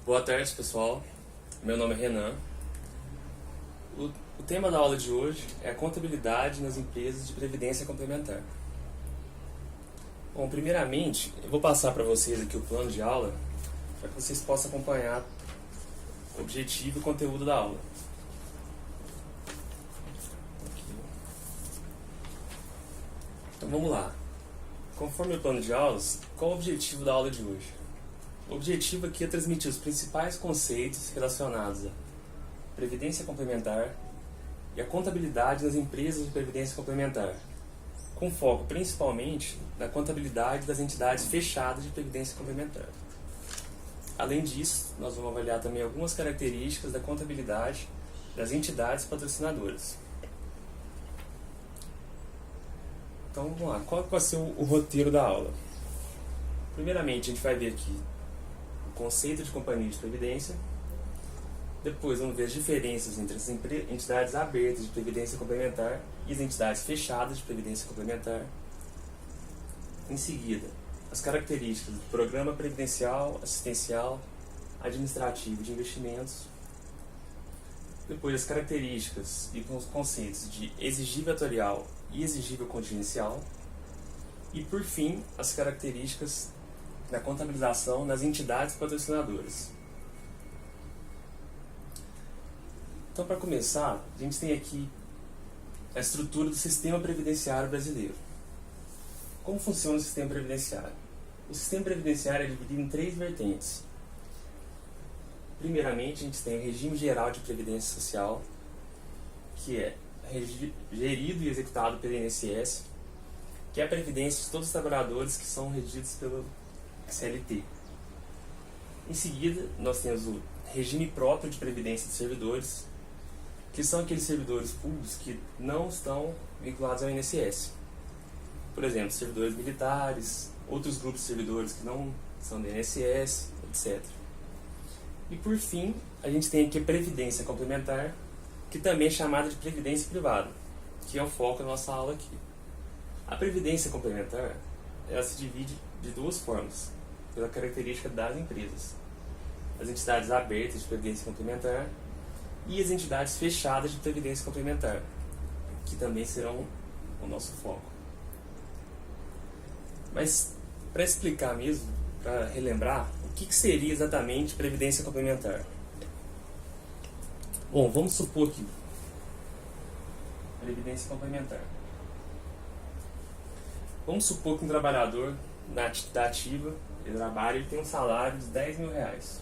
Boa tarde, pessoal. Meu nome é Renan. O tema da aula de hoje é a contabilidade nas empresas de previdência complementar. Bom, primeiramente, eu vou passar para vocês aqui o plano de aula para que vocês possam acompanhar o objetivo e o conteúdo da aula. Então vamos lá. Conforme o plano de aulas, qual o objetivo da aula de hoje? O objetivo aqui é transmitir os principais conceitos relacionados à previdência complementar e à contabilidade nas empresas de previdência complementar, com foco principalmente na contabilidade das entidades fechadas de previdência complementar. Além disso, nós vamos avaliar também algumas características da contabilidade das entidades patrocinadoras. Então vamos lá, qual vai ser o roteiro da aula? Primeiramente, a gente vai ver aqui o conceito de companhia de previdência. Depois vamos ver as diferenças entre as entidades abertas de previdência complementar e as entidades fechadas de previdência complementar. Em seguida, as características do programa previdencial, assistencial, administrativo de investimentos. Depois, as características e os conceitos de exigível atuarial e exigível contingencial. E, por fim, as características da contabilização nas entidades patrocinadoras. Então, para começar, a gente tem aqui a estrutura do sistema previdenciário brasileiro. Como funciona o sistema previdenciário? O sistema previdenciário é dividido em três vertentes. Primeiramente, a gente tem o regime geral de previdência social, que é gerido e executado pelo INSS, que é a previdência de todos os trabalhadores que são regidos pelo CLT. Em seguida, nós temos o regime próprio de previdência de servidores, que são aqueles servidores públicos que não estão vinculados ao INSS. Por exemplo, servidores militares, outros grupos de servidores que não são do INSS, etc. E por fim, a gente tem aqui a previdência complementar, que também é chamada de previdência privada, que é o foco da nossa aula aqui. A previdência complementar, ela se divide de duas formas, pela característica das empresas: as entidades abertas de previdência complementar e as entidades fechadas de previdência complementar, que também serão o nosso foco. Mas, para explicar mesmo, para relembrar, o que seria exatamente previdência complementar? Bom, vamos supor que previdência complementar. Vamos supor que um trabalhador da ativa, ele trabalha e tem um salário de R$10.000.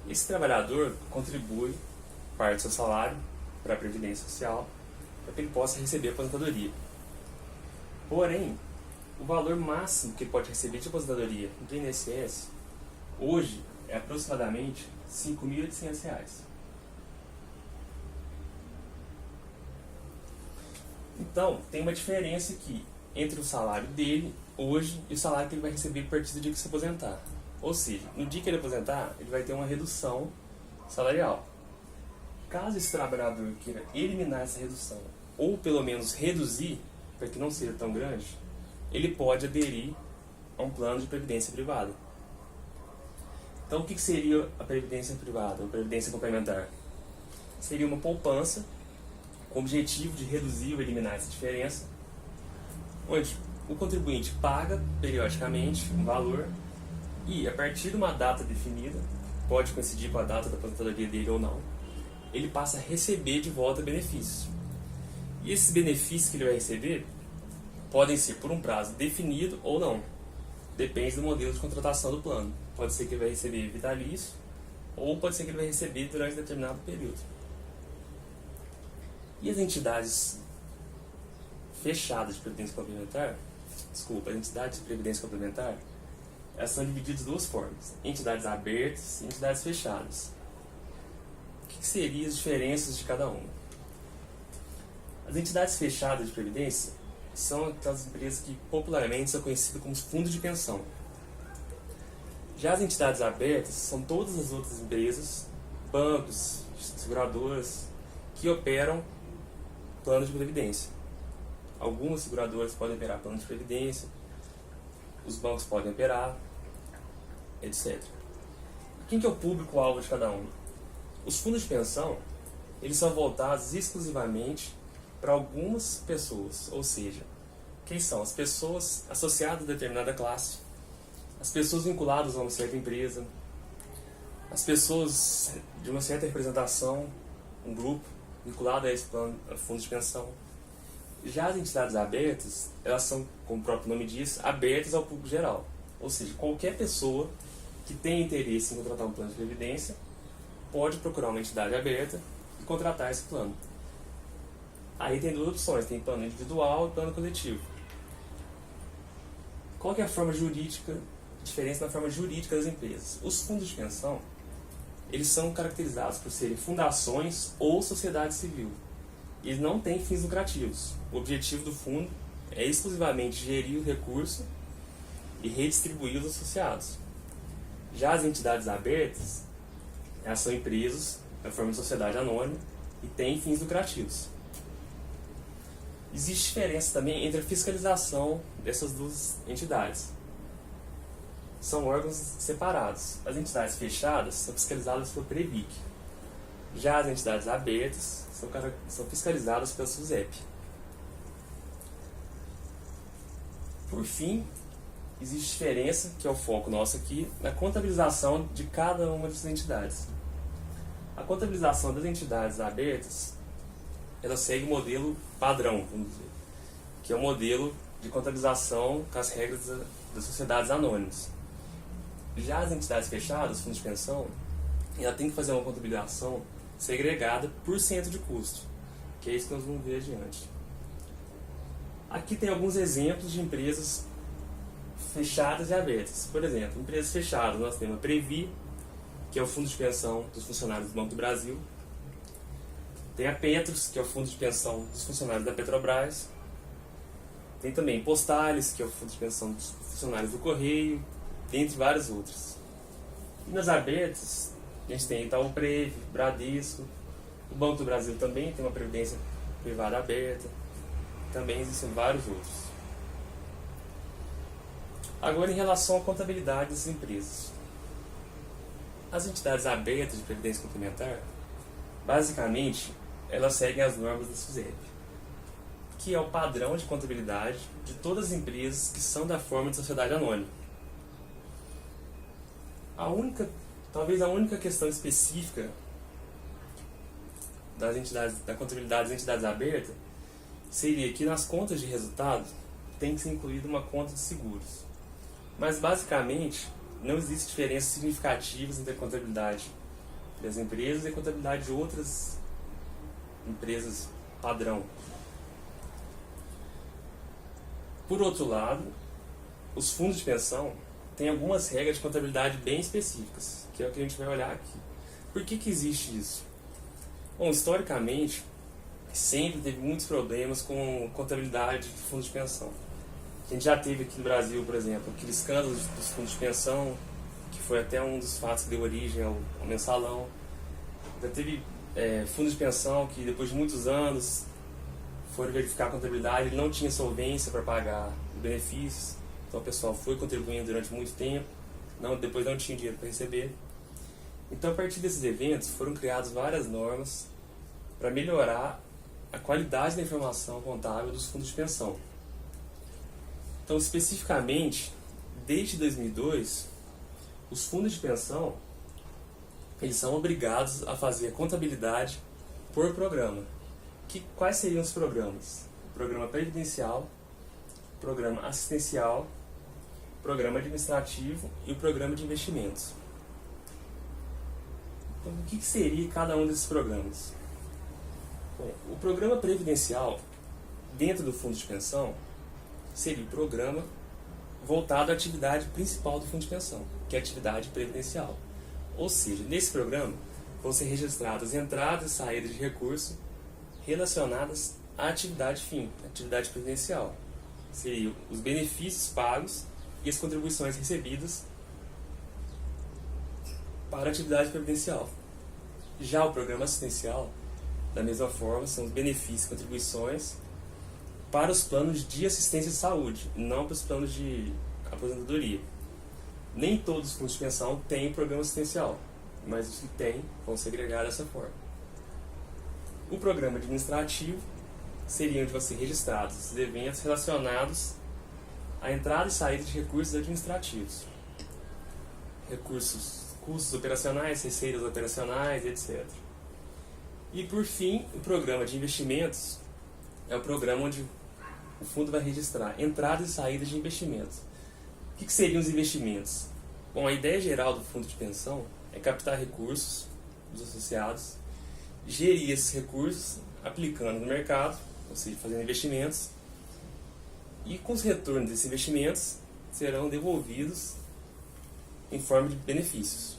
Esse trabalhador contribui parte do seu salário para a Previdência Social, para que ele possa receber a aposentadoria. Porém, o valor máximo que ele pode receber de aposentadoria do INSS, hoje, é aproximadamente R$5.800. Então, tem uma diferença aqui entre o salário dele hoje e o salário que ele vai receber a partir do dia que se aposentar. Ou seja, no dia que ele aposentar, ele vai ter uma redução salarial. Caso esse trabalhador queira eliminar essa redução, ou pelo menos reduzir, para que não seja tão grande, ele pode aderir a um plano de previdência privada. Então, o que seria a previdência privada, ou previdência complementar? Seria uma poupança com o objetivo de reduzir ou eliminar essa diferença, onde o contribuinte paga periodicamente um valor e, a partir de uma data definida, pode coincidir com a data da aposentadoria dele ou não, ele passa a receber de volta benefícios. E esses benefícios que ele vai receber podem ser por um prazo definido ou não. Depende do modelo de contratação do plano. Pode ser que ele vai receber vitalício ou pode ser que ele vai receber durante determinado período. E as entidades fechadas de previdência complementar, as entidades de previdência complementar, elas são divididas de duas formas: entidades abertas e entidades fechadas. O que seriam as diferenças de cada uma? As entidades fechadas de previdência são aquelas empresas que popularmente são conhecidas como fundos de pensão. Já as entidades abertas são todas as outras empresas, bancos, seguradoras, que operam planos de previdência. Algumas seguradoras podem operar plano de previdência, os bancos podem operar, etc. Quem que é o público-alvo de cada um? Os fundos de pensão, eles são voltados exclusivamente para algumas pessoas, ou seja, quem são? As pessoas associadas a determinada classe, as pessoas vinculadas a uma certa empresa, as pessoas de uma certa representação, um grupo vinculado a esse plano, a fundo de pensão. Já as entidades abertas, elas são, como o próprio nome diz, abertas ao público geral. Ou seja, qualquer pessoa que tenha interesse em contratar um plano de previdência pode procurar uma entidade aberta e contratar esse plano. Aí tem duas opções, tem plano individual e plano coletivo. Qual que é a forma jurídica, a diferença na forma jurídica das empresas? Os fundos de pensão, eles são caracterizados por serem fundações ou sociedade civil. Eles não têm fins lucrativos. O objetivo do fundo é exclusivamente gerir o recurso e redistribuir os associados. Já as entidades abertas, elas são empresas na forma de sociedade anônima e têm fins lucrativos. Existe diferença também entre a fiscalização dessas duas entidades. São órgãos separados. As entidades fechadas são fiscalizadas pelo PREVIC. Já as entidades abertas são fiscalizadas pela SUSEP. Por fim, existe diferença, que é o foco nosso aqui, na contabilização de cada uma dessas entidades. A contabilização das entidades abertas, ela segue o modelo padrão, vamos dizer, que é o modelo de contabilização com as regras das sociedades anônimas. Já as entidades fechadas, fundos de pensão, ela tem que fazer uma contabilização segregada por cento de custo, que é isso que nós vamos ver adiante. Aqui tem alguns exemplos de empresas fechadas e abertas. Por exemplo, empresas fechadas, nós temos a Previ, que é o fundo de pensão dos funcionários do Banco do Brasil. Tem a Petros, que é o fundo de pensão dos funcionários da Petrobras. Tem também Postales, que é o fundo de pensão dos funcionários do Correio, dentre vários outros. E nas abertas, a gente tem Itaúprev, Bradesco, o Banco do Brasil também tem uma previdência privada aberta, também existem vários outros. Agora, em relação à contabilidade das empresas. As entidades abertas de previdência complementar, basicamente, elas seguem as normas da SUSEP, que é o padrão de contabilidade de todas as empresas que são da forma de sociedade anônima. Talvez a única questão específica das entidades, da contabilidade das entidades abertas seria que nas contas de resultado tem que ser incluída uma conta de seguros. Mas basicamente não existe diferenças significativas entre a contabilidade das empresas e a contabilidade de outras empresas padrão. Por outro lado, os fundos de pensão têm algumas regras de contabilidade bem específicas, que é o que a gente vai olhar aqui. Por que existe isso? Bom, historicamente, sempre teve muitos problemas com contabilidade de fundos de pensão. A gente já teve aqui no Brasil, por exemplo, aquele escândalo dos fundos de pensão, que foi até um dos fatos que deu origem ao mensalão. Já teve fundos de pensão que, depois de muitos anos, foram verificar a contabilidade, ele não tinha solvência para pagar os benefícios. Então o pessoal foi contribuindo durante muito tempo, depois não tinha dinheiro para receber. Então, a partir desses eventos, foram criadas várias normas para melhorar a qualidade da informação contábil dos fundos de pensão. Então, especificamente, desde 2002, os fundos de pensão eles são obrigados a fazer a contabilidade por programa. Quais seriam os programas? O programa previdencial, o programa assistencial, o programa administrativo e o programa de investimentos. Então, o que seria cada um desses programas? Bom, o programa previdencial, dentro do fundo de pensão, seria o programa voltado à atividade principal do fundo de pensão, que é a atividade previdencial. Ou seja, nesse programa vão ser registradas entradas e saídas de recurso relacionadas à atividade fim, à atividade previdencial. Seriam os benefícios pagos e as contribuições recebidas para a atividade previdencial. Já o programa assistencial, da mesma forma, são os benefícios e contribuições para os planos de assistência de saúde, não para os planos de aposentadoria. Nem todos os fundos de pensão têm programa assistencial, mas os que têm vão segregar dessa forma. O programa administrativo seria onde vão ser registrados os eventos relacionados à entrada e saída de recursos administrativos. Recursos, custos operacionais, receitas operacionais, etc. E por fim, o programa de investimentos é o programa onde o fundo vai registrar entradas e saídas de investimentos. O que seriam os investimentos? Bom, a ideia geral do fundo de pensão é captar recursos dos associados, gerir esses recursos aplicando no mercado, ou seja, fazendo investimentos, e com os retornos desses investimentos serão devolvidos em forma de benefícios.